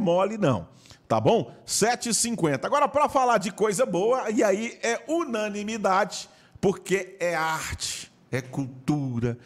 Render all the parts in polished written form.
mole, não. Tá bom? 7h50. Agora, para falar de coisa boa, e aí é unanimidade, porque é arte, é cultura,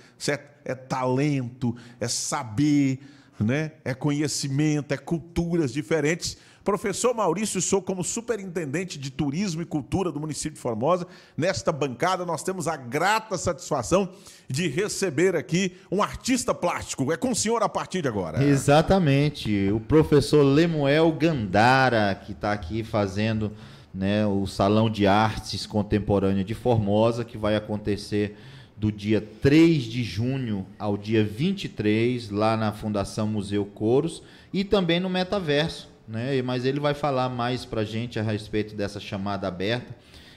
é talento, é saber, né? É conhecimento, é culturas diferentes. Professor Maurício Souza, como superintendente de turismo e cultura do município de Formosa, nesta bancada nós temos a grata satisfação de receber aqui um artista plástico. É com o senhor a partir de agora. Exatamente, o professor Lemuel Gandara, que está aqui fazendo, né, o Salão de Artes Contemporânea de Formosa, que vai acontecer do dia 3 de junho ao dia 23, lá na Fundação Museu Couros, e também no Metaverso. Né? Mas ele vai falar mais para a gente a respeito dessa chamada aberta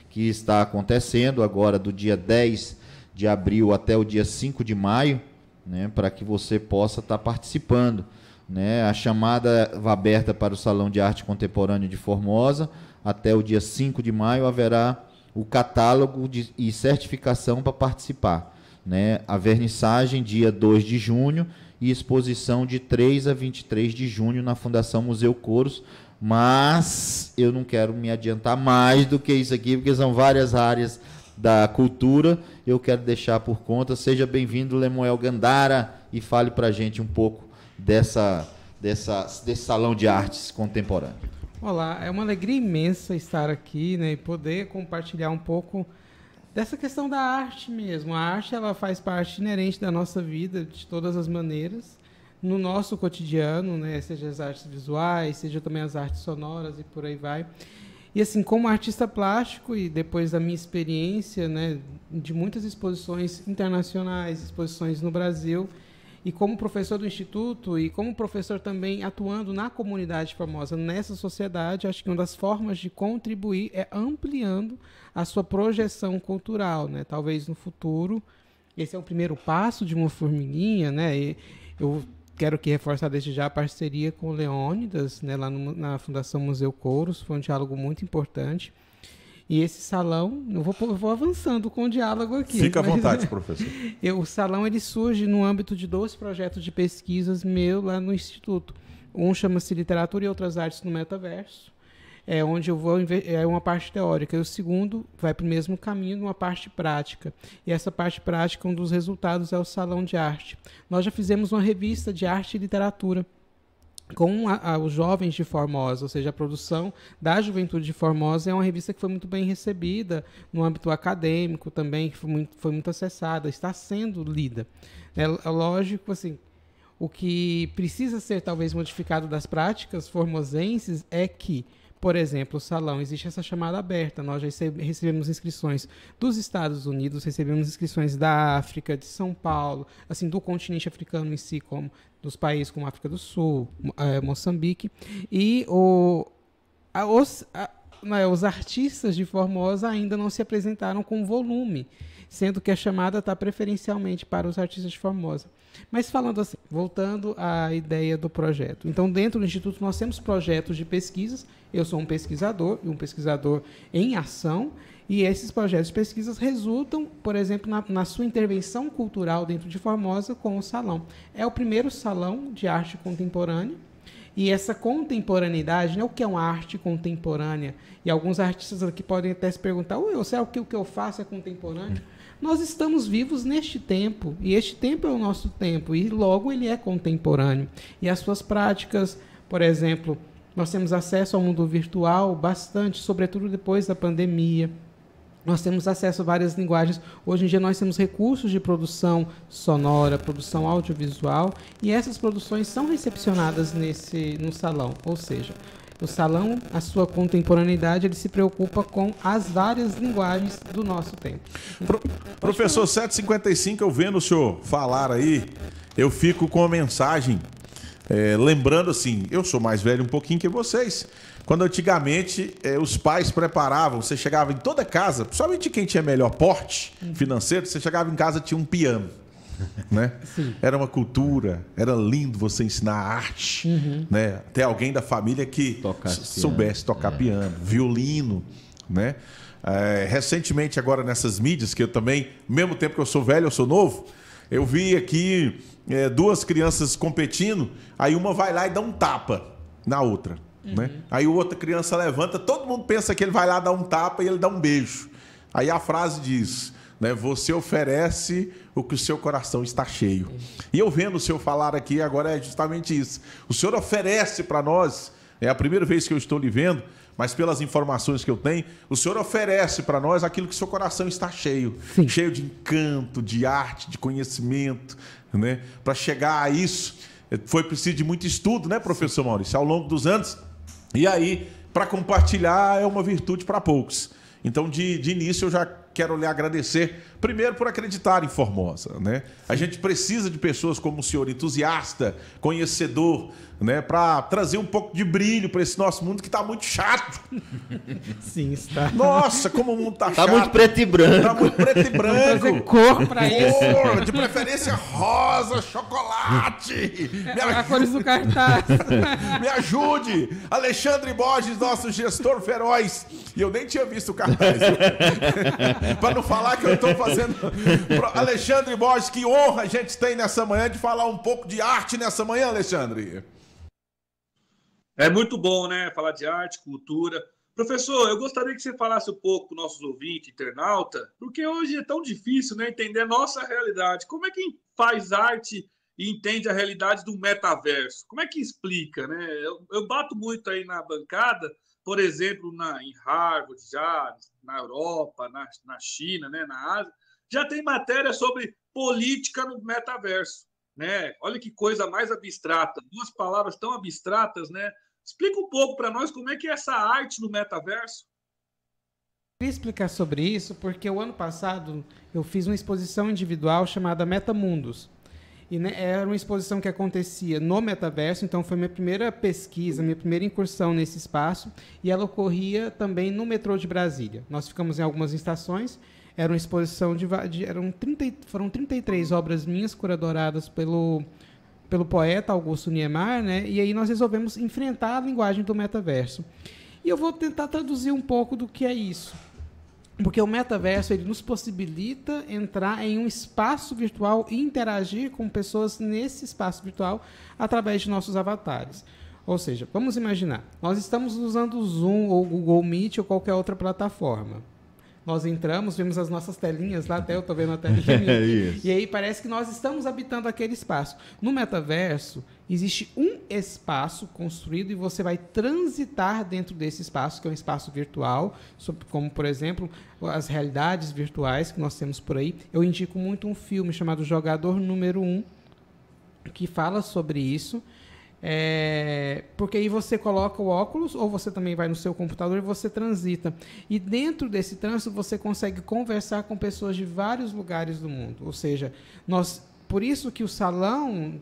que está acontecendo agora do dia 10 de abril até o dia 5 de maio, né? Para que você possa estar participando. Né? A chamada aberta para o Salão de Arte Contemporânea de Formosa, até o dia 5 de maio haverá o catálogo e certificação para participar. Né? A vernissagem dia 2 de junho e exposição de 3 a 23 de junho na Fundação Museu Couros, mas eu não quero me adiantar mais do que isso aqui, porque são várias áreas da cultura, eu quero deixar por conta. Seja bem-vindo, Lemuel Gandara, e fale para a gente um pouco desse Salão de Artes Contemporânea. Olá, é uma alegria imensa estar aqui, né, e poder compartilhar um pouco dessa questão da arte mesmo. A arte, ela faz parte inerente da nossa vida, de todas as maneiras, no nosso cotidiano, né? Seja as artes visuais, seja também as artes sonoras e por aí vai. E assim, como artista plástico e depois da minha experiência, né, de muitas exposições internacionais, exposições no Brasil, e como professor do Instituto e como professor também atuando na comunidade formosa, nessa sociedade, acho que uma das formas de contribuir é ampliando a sua projeção cultural, né? Talvez no futuro, esse é o primeiro passo de uma formiguinha, né? E eu quero aqui reforçar desde já a parceria com o Leônidas, né? Lá na Fundação Museu Couros, foi um diálogo muito importante. E esse salão, eu vou avançando com o diálogo aqui. Fica à vontade, professor. O salão ele surge no âmbito de 2 projetos de pesquisas meu lá no Instituto. Um chama-se Literatura e Outras Artes no Metaverso, onde eu vou é uma parte teórica. E o segundo vai para o mesmo caminho, numa parte prática. E essa parte prática, um dos resultados é o Salão de Arte. Nós já fizemos uma revista de arte e literatura com os jovens de Formosa, ou seja, a produção da Juventude de Formosa é uma revista que foi muito bem recebida no âmbito acadêmico também, que foi muito acessada, está sendo lida. É lógico, assim, o que precisa ser talvez modificado das práticas formosenses é que, por exemplo, o salão, existe essa chamada aberta, nós já recebemos inscrições dos Estados Unidos, recebemos inscrições da África, de São Paulo, assim, do continente africano em si, como dos países como África do Sul, Moçambique, e os artistas de Formosa ainda não se apresentaram com volume, sendo que a chamada está preferencialmente para os artistas de Formosa. Mas falando assim, voltando à ideia do projeto. Então, dentro do Instituto, nós temos projetos de pesquisas. Eu sou um pesquisador, e um pesquisador em ação, e esses projetos de pesquisas resultam, por exemplo, na sua intervenção cultural dentro de Formosa com o salão. É o primeiro salão de arte contemporânea, e essa contemporaneidade, né, o que é uma arte contemporânea? E alguns artistas aqui podem até se perguntar, será que o que eu faço é contemporâneo? Nós estamos vivos neste tempo, e este tempo é o nosso tempo, e logo ele é contemporâneo. E as suas práticas, por exemplo, nós temos acesso ao mundo virtual bastante, sobretudo depois da pandemia. Nós temos acesso a várias linguagens. Hoje em dia nós temos recursos de produção sonora, produção audiovisual, e essas produções são recepcionadas no salão. Ou seja, o salão, a sua contemporaneidade, ele se preocupa com as várias linguagens do nosso tempo. Professor, 7h55, eu vendo o senhor falar aí, eu fico com a mensagem, lembrando assim, eu sou mais velho um pouquinho que vocês. Quando antigamente os pais preparavam, você chegava em toda casa, principalmente quem tinha melhor porte financeiro, você chegava em casa e tinha um piano. Né? Era uma cultura, era lindo você ensinar arte, né? Ter alguém da família que soubesse tocar piano, violino, né? Recentemente agora nessas mídias, que eu também, ao mesmo tempo que eu sou velho, eu sou novo, eu vi aqui 2 crianças competindo, aí uma vai lá e dá um tapa na outra. Né? Aí outra criança levanta, todo mundo pensa que ele vai lá dar um tapa e ele dá um beijo. Aí a frase diz, né, você oferece o que o seu coração está cheio. E eu vendo o senhor falar aqui agora é justamente isso. O senhor oferece para nós, é a primeira vez que eu estou lhe vendo, mas pelas informações que eu tenho, o senhor oferece para nós aquilo que o seu coração está cheio. Sim. Cheio de encanto, de arte, de conhecimento. Né? Para chegar a isso, foi preciso de muito estudo, né, professor Maurício, ao longo dos anos. E aí, para compartilhar é uma virtude para poucos. Então, de início, eu já quero lhe agradecer, primeiro, por acreditar em Formosa. Né? A gente precisa de pessoas como o senhor, entusiasta, conhecedor, né? Para trazer um pouco de brilho para esse nosso mundo que está muito chato. Sim, está. Nossa, como o mundo está chato. Está muito preto e branco. Está muito preto e branco. Vamos trazer cor para isso. De preferência rosa, chocolate. A cores do cartaz. Me ajude. Alexandre Borges, nosso gestor feroz. E eu nem tinha visto o cartaz. Para não falar que eu estou fazendo... Alexandre Borges, que honra a gente tem nessa manhã de falar um pouco de arte nessa manhã, Alexandre. É muito bom, né? Falar de arte, cultura. Professor, eu gostaria que você falasse um pouco para os nossos ouvintes, internauta, porque hoje é tão difícil, né, entender a nossa realidade. Como é que faz arte e entende a realidade do metaverso? Como é que explica, né? Eu bato muito aí na bancada, por exemplo, em Harvard, já na Europa, na China, né, na Ásia, já tem matéria sobre política no metaverso. Né? Olha que coisa mais abstrata, duas palavras tão abstratas, né? Explica um pouco para nós como é que é essa arte no metaverso. Eu queria explicar sobre isso porque o ano passado eu fiz uma exposição individual chamada Metamundos. E, né, era uma exposição que acontecia no metaverso, então foi minha primeira pesquisa, minha primeira incursão nesse espaço, e ela ocorria também no metrô de Brasília. Nós ficamos em algumas estações. Era uma exposição foram 33 obras minhas curadoradas pelo poeta Augusto Niemeyer, né? E aí nós resolvemos enfrentar a linguagem do metaverso. E eu vou tentar traduzir um pouco do que é isso. Porque o metaverso ele nos possibilita entrar em um espaço virtual e interagir com pessoas nesse espaço virtual através de nossos avatares. Ou seja, vamos imaginar, nós estamos usando o Zoom ou o Google Meet ou qualquer outra plataforma. Nós entramos, vemos as nossas telinhas lá, até eu estou vendo a telinha minha, e aí parece que nós estamos habitando aquele espaço. No metaverso, existe um espaço construído e você vai transitar dentro desse espaço, que é um espaço virtual, como, por exemplo, as realidades virtuais que nós temos por aí. Eu indico muito um filme chamado Jogador Número 1, que fala sobre isso. Porque aí você coloca o óculos ou você também vai no seu computador e você transita. E dentro desse trânsito você consegue conversar com pessoas de vários lugares do mundo. Ou seja, por isso que o Salão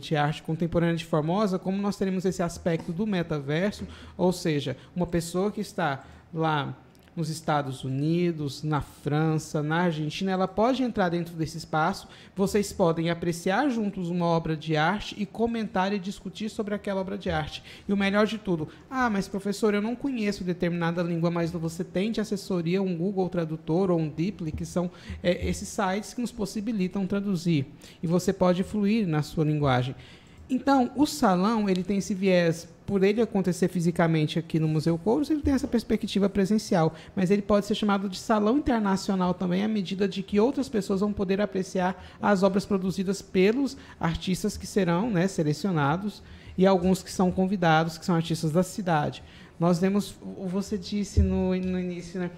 de Arte Contemporânea de Formosa, como nós teremos esse aspecto do metaverso, ou seja, uma pessoa que está lá nos Estados Unidos, na França, na Argentina, ela pode entrar dentro desse espaço, vocês podem apreciar juntos uma obra de arte e comentar e discutir sobre aquela obra de arte. E o melhor de tudo, mas professor, eu não conheço determinada língua, mas você tem de assessoria um Google Tradutor ou um Deeply, que são esses sites que nos possibilitam traduzir. E você pode fluir na sua linguagem. Então, o salão ele tem esse viés, por ele acontecer fisicamente aqui no Museu Couros, ele tem essa perspectiva presencial, mas ele pode ser chamado de salão internacional também, à medida de que outras pessoas vão poder apreciar as obras produzidas pelos artistas que serão, né, selecionados, e alguns que são convidados, que são artistas da cidade. Nós vemos, você disse no início, né,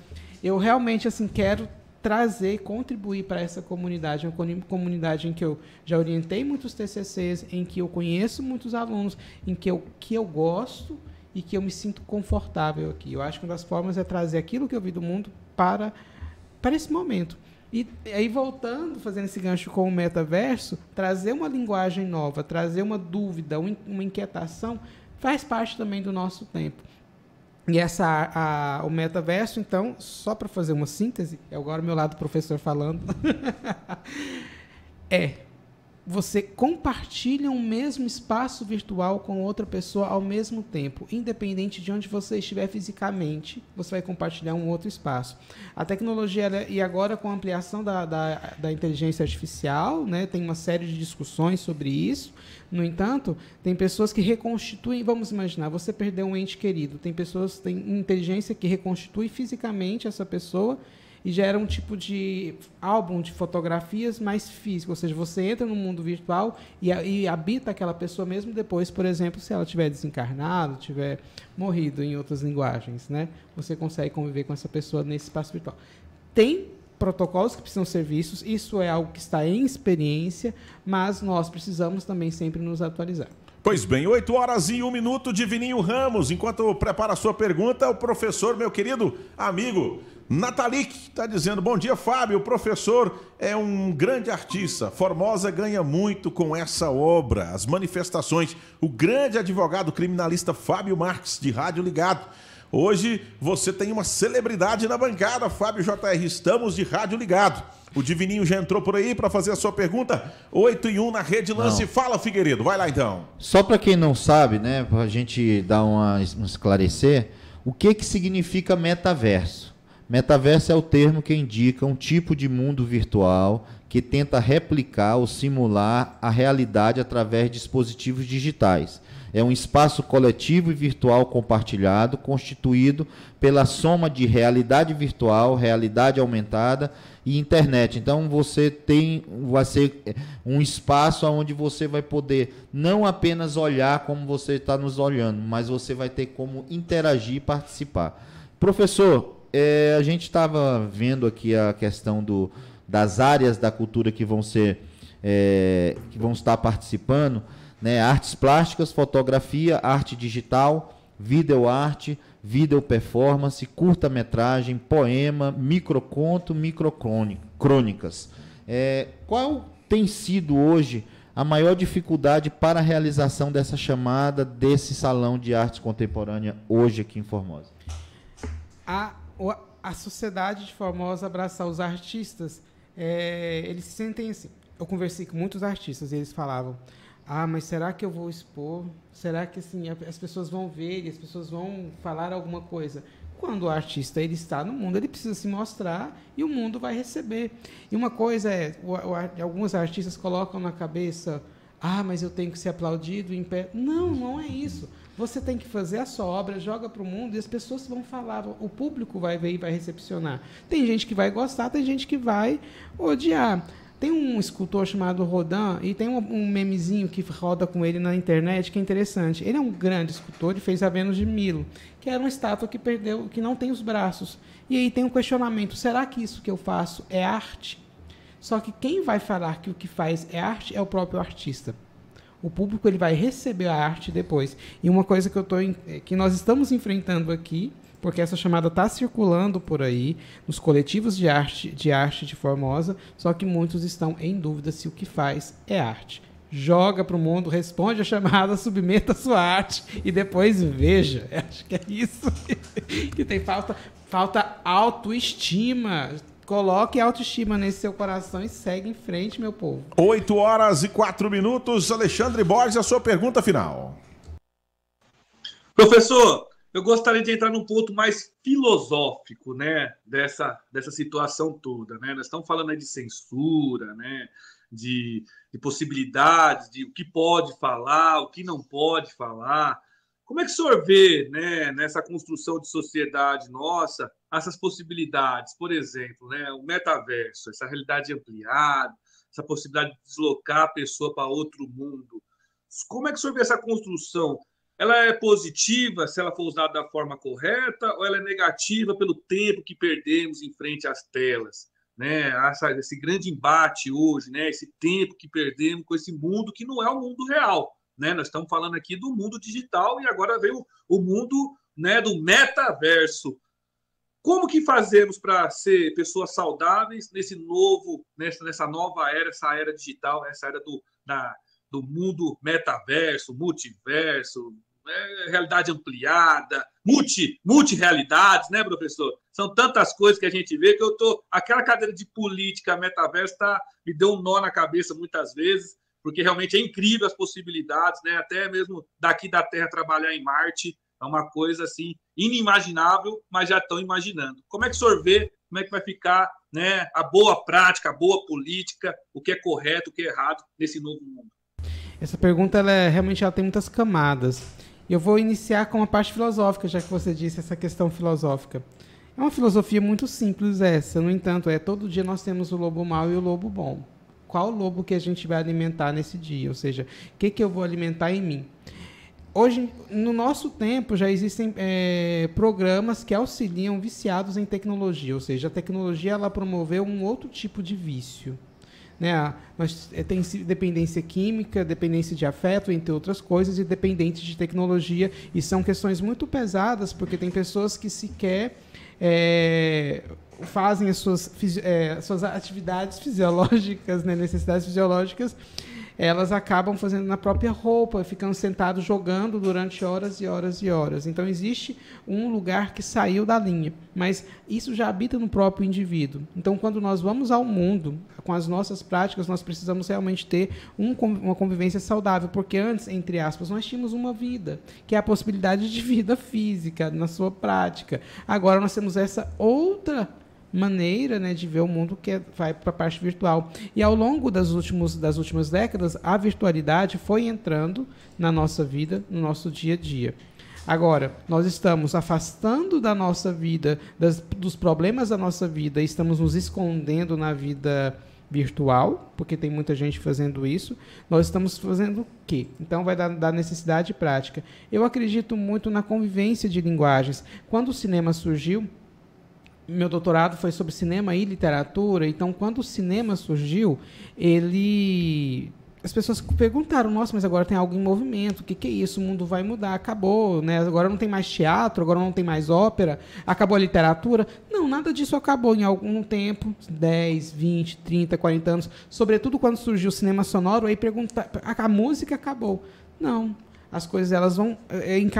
eu realmente assim, quero trazer e contribuir para essa comunidade, uma comunidade em que eu já orientei muitos TCCs, em que eu conheço muitos alunos, em que eu gosto e que eu me sinto confortável aqui. Eu acho que uma das formas é trazer aquilo que eu vi do mundo para esse momento. E aí, voltando, fazendo esse gancho com o metaverso, trazer uma linguagem nova, trazer uma dúvida, uma inquietação, faz parte também do nosso tempo. E o metaverso, então, só para fazer uma síntese, é agora o meu lado professor falando, você compartilha um mesmo espaço virtual com outra pessoa ao mesmo tempo, independente de onde você estiver fisicamente, você vai compartilhar um outro espaço. A tecnologia, e agora com a ampliação da inteligência artificial, né, tem uma série de discussões sobre isso. No entanto, tem pessoas que reconstituem, vamos imaginar, você perdeu um ente querido, tem inteligência que reconstitui fisicamente essa pessoa e gera um tipo de álbum de fotografias mais físico, ou seja, você entra no mundo virtual e habita aquela pessoa mesmo depois, por exemplo, se ela tiver desencarnado, tiver morrido, em outras linguagens, né? Você consegue conviver com essa pessoa nesse espaço virtual. Tem protocolos que precisam ser vistos, isso é algo que está em experiência, mas nós precisamos também sempre nos atualizar. Pois bem, 8h01, Divininho Ramos. Enquanto prepara a sua pergunta, o professor, meu querido amigo Natalik, está dizendo: bom dia, Fábio. O professor é um grande artista. Formosa ganha muito com essa obra. As manifestações. O grande advogado criminalista Fábio Marques, de Rádio Ligado. Hoje você tem uma celebridade na bancada, Fábio JR. Estamos de Rádio Ligado. O Divininho já entrou por aí para fazer a sua pergunta. 8h01 na Rede Lance. Não. Fala, Figueiredo. Vai lá, então. Só para quem não sabe, né, para a gente dar um esclarecer, o que significa metaverso? Metaverso é o termo que indica um tipo de mundo virtual que tenta replicar ou simular a realidade através de dispositivos digitais. É um espaço coletivo e virtual compartilhado, constituído pela soma de realidade virtual, realidade aumentada e internet. Então vai ser um espaço onde você vai poder não apenas olhar como você está nos olhando, mas você vai ter como interagir e participar. Professor, a gente estava vendo aqui a questão das áreas da cultura que vão estar participando, né? Artes plásticas, fotografia, arte digital, videoarte, video performance, curta-metragem, poema, microconto, microcrônicas. Qual tem sido hoje a maior dificuldade para a realização dessa chamada, desse salão de arte contemporânea hoje aqui em Formosa? A sociedade de Formosa abraçar os artistas, eles se sentem assim. Eu conversei com muitos artistas e eles falavam: mas será que eu vou expor? Será que assim, as pessoas vão ver e as pessoas vão falar alguma coisa? Quando o artista ele está no mundo, ele precisa se mostrar e o mundo vai receber. E uma coisa alguns artistas colocam na cabeça: mas eu tenho que ser aplaudido em pé. Não é isso. Você tem que fazer a sua obra, joga para o mundo e as pessoas vão falar, o público vai ver e vai recepcionar. Tem gente que vai gostar, tem gente que vai odiar. Tem um escultor chamado Rodin, e tem um memezinho que roda com ele na internet, que é interessante. Ele é um grande escultor, ele fez a Vênus de Milo, que era uma estátua que não tem os braços. E aí tem um questionamento: será que isso que eu faço é arte? Só que quem vai falar que o que faz é arte é o próprio artista. O público ele vai receber a arte depois. E uma coisa que nós estamos enfrentando aqui, porque essa chamada está circulando por aí, nos coletivos de arte de Formosa, só que muitos estão em dúvida se o que faz é arte. Joga para o mundo, responde a chamada, submeta a sua arte e depois veja. Acho que é isso que tem falta autoestima. Coloque autoestima nesse seu coração e segue em frente, meu povo. 8h04, Alexandre Borges, a sua pergunta final. Professor, eu gostaria de entrar num ponto mais filosófico, né, dessa situação toda, né? Nós estamos falando aí de censura, né, de possibilidades, de o que pode falar, o que não pode falar. Como é que o senhor vê, né, nessa construção de sociedade nossa, essas possibilidades? Por exemplo, né, o metaverso, essa realidade ampliada, essa possibilidade de deslocar a pessoa para outro mundo. Como é que o senhor vê essa construção? Ela é positiva se ela for usada da forma correta, ou ela é negativa pelo tempo que perdemos em frente às telas? Né? Esse grande embate hoje, né? Esse tempo que perdemos com esse mundo que não é o mundo real. Né? Nós estamos falando aqui do mundo digital e agora veio o mundo, né, do metaverso. Como que fazemos para ser pessoas saudáveis nessa nova era, essa era digital, essa era do mundo metaverso, multiverso, realidade ampliada, multirealidades, né, professor? São tantas coisas que a gente vê que aquela cadeira de política metaverso me deu um nó na cabeça muitas vezes. porque realmente é incrível as possibilidades, né? Até mesmo daqui da Terra trabalhar em Marte é uma coisa assim inimaginável, mas já estão imaginando. Como é que o senhor vê, como é que vai ficar, né, a boa prática, a boa política, o que é correto, o que é errado nesse novo mundo? Essa pergunta realmente tem muitas camadas. Eu vou iniciar com a parte filosófica, já que você disse essa questão filosófica. É uma filosofia muito simples essa, no entanto, todo dia nós temos o lobo mau e o lobo bom. Qual lobo que a gente vai alimentar nesse dia? Ou seja, o que eu vou alimentar em mim? Hoje, no nosso tempo, já existem programas que auxiliam viciados em tecnologia, ou seja, a tecnologia ela promoveu um outro tipo de vício. Né? Tem dependência química, dependência de afeto, entre outras coisas, e dependente de tecnologia, e são questões muito pesadas, porque tem pessoas que sequer fazem as suas atividades fisiológicas, né, necessidades fisiológicas, elas acabam fazendo na própria roupa, ficando sentados jogando durante horas e horas e horas. Então, existe um lugar que saiu da linha, mas isso já habita no próprio indivíduo. Então, quando nós vamos ao mundo, com as nossas práticas, nós precisamos realmente ter uma convivência saudável, porque antes, entre aspas, nós tínhamos uma vida, que é a possibilidade de vida física, na sua prática. Agora, nós temos essa outra maneira, né, de ver o mundo que vai para a parte virtual. E ao longo das últimas décadas, a virtualidade foi entrando na nossa vida, no nosso dia a dia. Agora, nós estamos afastando da nossa vida, dos problemas da nossa vida, e estamos nos escondendo na vida virtual, porque tem muita gente fazendo isso. Nós estamos fazendo o quê? Então, vai dar necessidade prática. Eu acredito muito na convivência de linguagens. Quando o cinema surgiu, meu doutorado foi sobre cinema e literatura, então quando o cinema surgiu, as pessoas perguntaram, nossa, mas agora tem algo em movimento, o que é isso? O mundo vai mudar, acabou, né? Agora não tem mais teatro, agora não tem mais ópera, acabou a literatura. Não, nada disso acabou em algum tempo, 10, 20, 30, 40 anos, sobretudo quando surgiu o cinema sonoro, aí a música acabou. Não. As coisas elas vão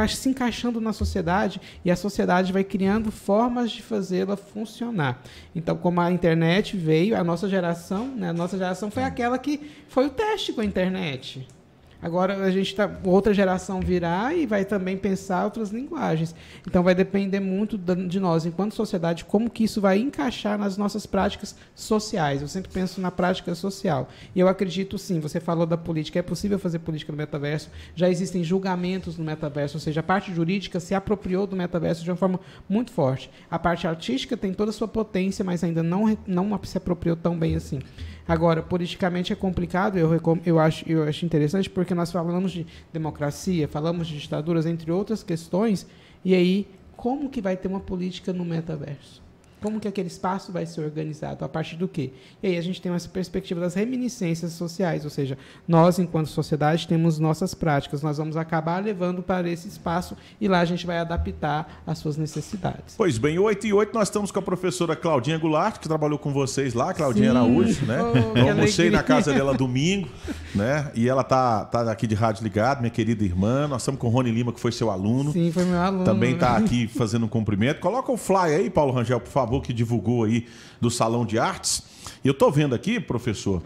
se encaixando na sociedade, e a sociedade vai criando formas de fazê-la funcionar. Então, como a internet veio, a nossa geração, né, foi aquela que foi o teste com a internet. Agora outra geração virá e vai também pensar outras linguagens. Então vai depender muito de nós, enquanto sociedade, como que isso vai encaixar nas nossas práticas sociais. Eu sempre penso na prática social. E eu acredito sim, você falou da política, é possível fazer política no metaverso, já existem julgamentos no metaverso, ou seja, a parte jurídica se apropriou do metaverso de uma forma muito forte. A parte artística tem toda a sua potência, mas ainda não se apropriou tão bem assim. Agora, politicamente é complicado, eu acho interessante, porque nós falamos de democracia, falamos de ditaduras, entre outras questões, e aí, como que vai ter uma política no metaverso? Como que aquele espaço vai ser organizado? A partir do quê? E aí a gente tem essa perspectiva das reminiscências sociais, ou seja, nós, enquanto sociedade, temos nossas práticas, nós vamos acabar levando para esse espaço e lá a gente vai adaptar às suas necessidades. Pois bem, 8h08 nós estamos com a professora Claudinha Goulart, que trabalhou com vocês lá, Claudinha Araújo, né? Eu almocei na casa dela domingo, né? E ela tá aqui de rádio ligado, minha querida irmã. Nós estamos com o Rony Lima, que foi seu aluno. Sim, foi meu aluno. Também está aqui fazendo um cumprimento. Coloca o fly aí, Paulo Rangel, por favor, que divulgou aí do Salão de Artes. E eu estou vendo aqui, professor,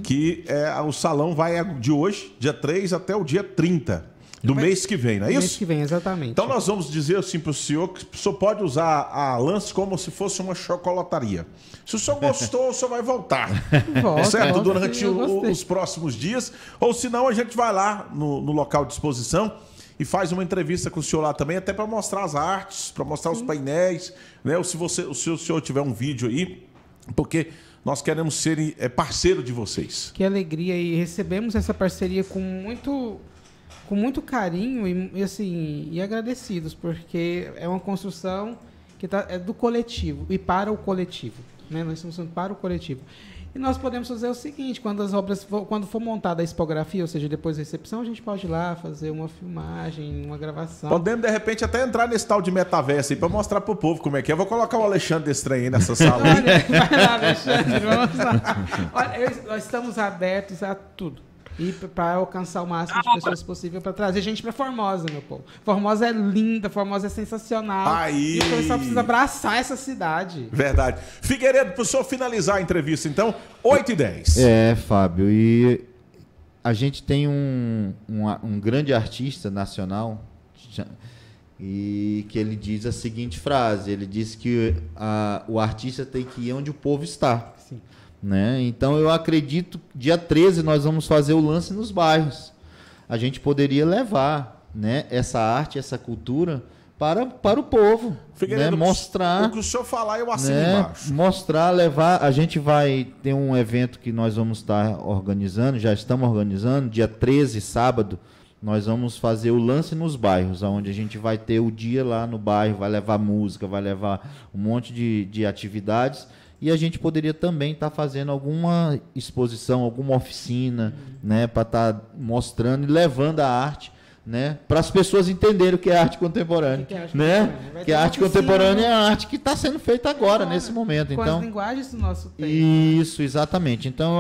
que o salão vai de hoje, dia 3, até o dia 30 do mês que vem, não é isso? Mês que vem, exatamente. Então nós vamos dizer assim para o senhor que o senhor pode usar a Lance como se fosse uma chocolataria. Se o senhor gostou, o senhor vai voltar. Certo? Durante os próximos dias. Ou senão a gente vai lá no local de exposição e faz uma entrevista com o senhor lá também, até para mostrar as artes, para mostrar os painéis, né? Ou se o senhor tiver um vídeo aí, porque nós queremos ser parceiro de vocês. Que alegria, e recebemos essa parceria com muito carinho e agradecidos, porque é uma construção que é do coletivo e para o coletivo, né? Nós estamos para o coletivo. E nós podemos fazer o seguinte, quando for montada a expografia, ou seja, depois da recepção, a gente pode ir lá fazer uma filmagem, uma gravação. Podemos, de repente, até entrar nesse tal de metaverso aí para mostrar pro povo como é que é. Eu vou colocar o Alexandre desse trem aí nessa sala. Olha, vai lá, Alexandre, vamos lá. Olha, nós estamos abertos a tudo. E para alcançar o máximo de pessoas possível para trazer gente para Formosa, meu povo. Formosa é linda, Formosa é sensacional. Aí. E o pessoal precisa abraçar essa cidade. Verdade. Figueiredo, para o senhor finalizar a entrevista, então, 8h10. Fábio, e a gente tem um grande artista nacional e que ele diz a seguinte frase, ele diz que o artista tem que ir onde o povo está. Sim. Né? Então eu acredito que dia 13 nós vamos fazer o lance nos bairros. A gente poderia levar, né, essa arte, essa cultura para o povo, né? Mostrar o que o senhor falar, eu assino, né? embaixo. Mostrar, levar. A gente vai ter um evento que nós vamos estar organizando, já estamos organizando, dia 13, sábado, nós vamos fazer o lance nos bairros, onde a gente vai ter o dia lá no bairro, vai levar música, vai levar um monte de atividades, e a gente poderia também estar fazendo alguma exposição, alguma oficina, né, para estar mostrando e levando a arte, né, para as pessoas entenderem o que é arte contemporânea, né? Que a arte contemporânea é a arte que está sendo feita agora, nesse momento. Com então, as linguagens do nosso tempo. Isso, exatamente. Então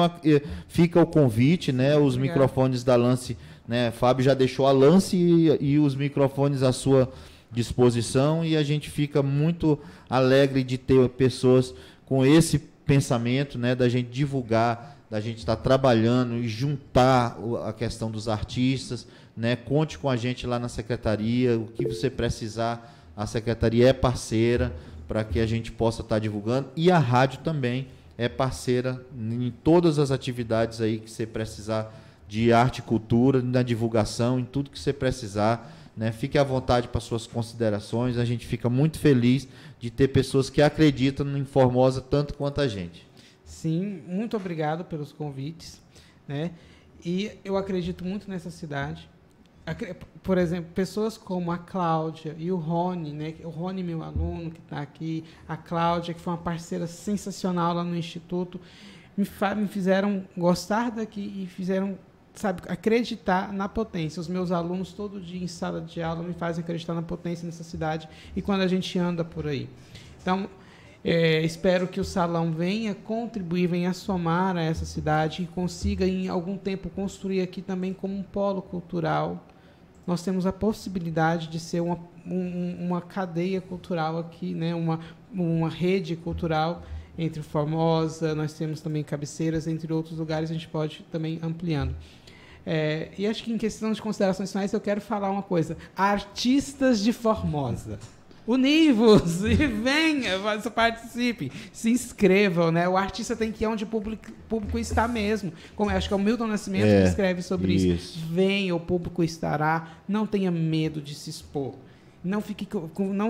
fica o convite, né? Os microfones da Lance, né? Fábio já deixou a Lance e os microfones à sua disposição, e a gente fica muito alegre de ter pessoas com esse pensamento, né? Da gente divulgar, da gente estar trabalhando e juntar a questão dos artistas, né? Conte com a gente lá na secretaria, o que você precisar, a secretaria é parceira para que a gente possa estar divulgando, e a rádio também é parceira em todas as atividades aí que você precisar de arte e cultura, na divulgação, em tudo que você precisar, né? Fique à vontade para suas considerações, a gente fica muito feliz de ter pessoas que acreditam em Formosa tanto quanto a gente. Sim, muito obrigado pelos convites, né? E eu acredito muito nessa cidade. Por exemplo, pessoas como a Cláudia e o Rony, né? O Rony, meu aluno, que está aqui, a Cláudia, que foi uma parceira sensacional lá no Instituto, me fizeram gostar daqui e fizeram, sabe, acreditar na potência. Os meus alunos, todo dia em sala de aula, me fazem acreditar na potência nessa cidade e quando a gente anda por aí. Então, espero que o salão venha contribuir, venha somar a essa cidade e consiga, em algum tempo, construir aqui também como um polo cultural. Nós temos a possibilidade de ser uma cadeia cultural aqui, né? Uma rede cultural entre Formosa, nós temos também Cabeceiras, entre outros lugares, a gente pode também ampliando. E acho que em questão de considerações finais eu quero falar uma coisa. Artistas de Formosa, univos e venha, participe, se inscrevam, né? O artista tem que ir onde o público está mesmo. Como acho que é o Milton Nascimento que escreve sobre isso. Venha, o público estará. Não tenha medo de se expor. Não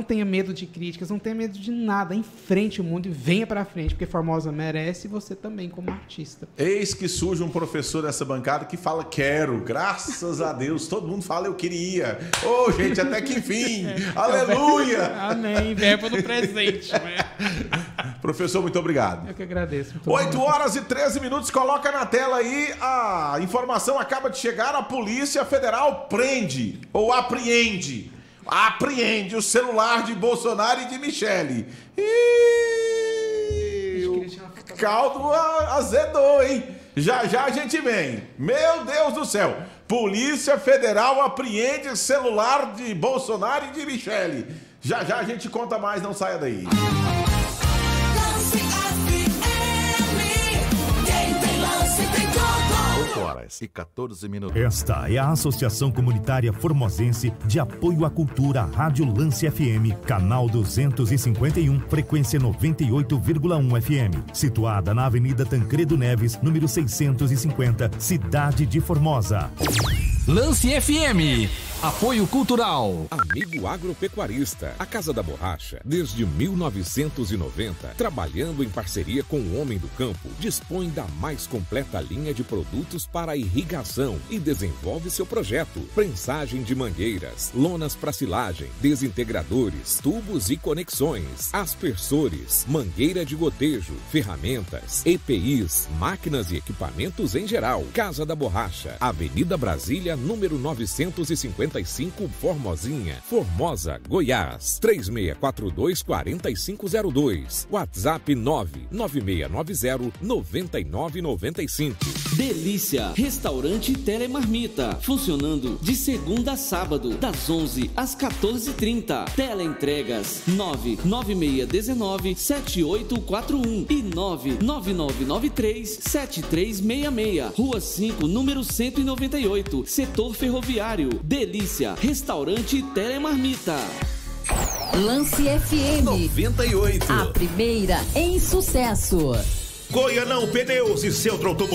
tenha medo de críticas, não tenha medo de nada. Enfrente o mundo e venha para frente, porque Formosa merece, e você também como artista. Eis que surge um professor dessa bancada que fala quero, graças a Deus, todo mundo fala eu queria. Ô, gente, até que enfim, aleluia! Amém, verbo no presente. Né? Professor, muito obrigado. Eu que agradeço. 8h13, coloca na tela aí, a informação acaba de chegar, a Polícia Federal prende ou apreende o celular de Bolsonaro e de Michele. O caldo azedou, hein? Já a gente vem. Meu Deus do céu. Polícia Federal apreende celular de Bolsonaro e de Michele. Já a gente conta mais, não saia daí. 8h14. Esta é a Associação Comunitária Formosense de Apoio à Cultura Rádio Lance FM, canal 251, frequência 98,1 FM, situada na Avenida Tancredo Neves, número 650, cidade de Formosa. Lance FM, apoio cultural. Amigo agropecuarista, a Casa da Borracha, desde 1990, trabalhando em parceria com o homem do campo, dispõe da mais completa linha de produtos para irrigação e desenvolve seu projeto. Prensagem de mangueiras, lonas para silagem, desintegradores, tubos e conexões, aspersores, mangueira de gotejo, ferramentas, EPIs, máquinas e equipamentos em geral. Casa da Borracha, Avenida Brasília, número 954. 45 Formosinha, Formosa, Goiás. 3642-4502. WhatsApp 99690-9995. Delícia, restaurante Telemarmita, funcionando de segunda a sábado, das 11 às 14h30. Teleentregas 99619-7841 e 99993-7366. Rua 5, número 198, Setor Ferroviário. Delícia, restaurante Telemarmita. Lance FM 98. A primeira em sucesso. Goianão Pneus e Centro Automotivo.